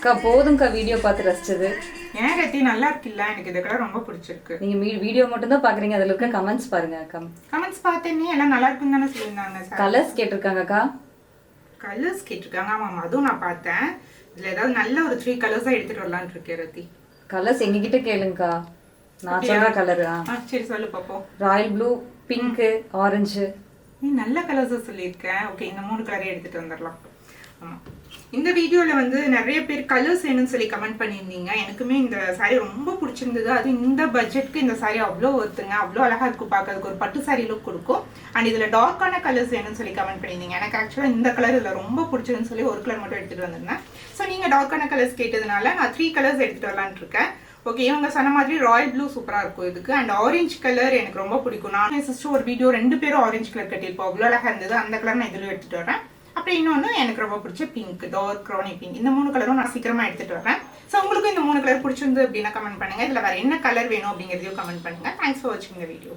அக்கா போதும்க்கா வீடியோ பார்த்து ரசிச்சது. ஏன் ரத்தி நல்லா இருக்குல்ல? எனக்கு இந்த கலர் ரொம்ப பிடிச்சிருக்கு. நீங்க வீடியோ மட்டும் தான் பாக்குறீங்க, அதுல இருக்க கமெண்ட்ஸ் பாருங்க அக்கா. கமெண்ட்ஸ் பார்த்தேனே எல்லாம் நல்லா இருக்குன்னு தானே சொல்லியிருந்தாங்க. கலர்ஸ் கேட்டிருக்காங்க அக்கா. கலர்ஸ் கேட்டிருக்காங்க. ஆமாம், அதுவும் நான் பார்த்தேன். இதுல ஏதாவது நல்ல ஒரு 3 கலர்ஸ் தான் எடுத்துட்டு வரலான்னு இருக்கேன் ரத்தி. கலர்ஸ் எங்ககிட்ட கேளுங்கக்கா, நான் சொல்ற கலர். சரி சொல்லு பாப்போம். Royal blue, pink, orange. நீ நல்ல கலர்ஸ் சொல்லியிருக்கேன். ஓகே, இந்த 3 கலரே எடுத்துட்டு வந்துடலாம். ஆமா, இந்த வீடியோல வந்து நிறைய பேர் கலர்ஸ் வேணும்னு சொல்லி கமெண்ட் பண்ணியிருந்தீங்க. எனக்குமே இந்த சாரீ ரொம்ப பிடிச்சிருந்தது. அது இந்த பட்ஜெட்க்கு இந்த சாரீ அவ்வளோ ஒருத்துங்க, அவ்வளோ அழகா இருக்கும் பார்க்கறதுக்கு. ஒரு பட்டு சாரீ லுக் கொடுக்கும். அண்ட் இதுல டார்க்கான கலர்ஸ் வேணும்னு சொல்லி கமெண்ட் பண்ணியிருந்தீங்க. எனக்கு ஆக்சுவலாக இந்த கலர் இதுல ரொம்ப பிடிச்சதுன்னு சொல்லி ஒரு கலர் மட்டும் எடுத்துட்டு வந்திருந்தேன். ஸோ நீங்க டார்க்கான கலர்ஸ் கேட்டதுனால நான் 3 கலர்ஸ் எடுத்துட்டு வரலான்னு இருக்கேன். ஓகே, இவங்க சொன்ன மாதிரி ராயல் ப்ளூ சூப்பராக இருக்கும் இதுக்கு. அண்ட் ஆரஞ்சு கலர் எனக்கு ரொம்ப பிடிக்கும். நான் என் சிஸ்டர் ஒரு வீடியோ 2 பேரும் ஆரஞ்சு கலர் கட்டியிருப்போம், அவ்வளோ அழகாக இருந்தது. அந்த கலர் நான் இதில் எடுத்துட்டு வரேன். அப்புறம் இன்னொன்று எனக்கு ரொம்ப பிடிச்ச பிங்க், டார்க் க்ரௌனி பிங்க். இந்த 3 கலரும் நான் சீக்கிரமாக எடுத்துட்டு வரேன். ஸோ உங்களுக்கு இந்த 3 கலர் பிடிச்சிருந்து அப்படின்னா கமெண்ட் பண்ணுங்க. இதில் வேறு என்ன கலர் வேணும் அப்படிங்கிறதையும் கமெண்ட் பண்ணுங்க. தேங்க்ஸ் ஃபார் வாட்சிங் இந்த வீடியோ.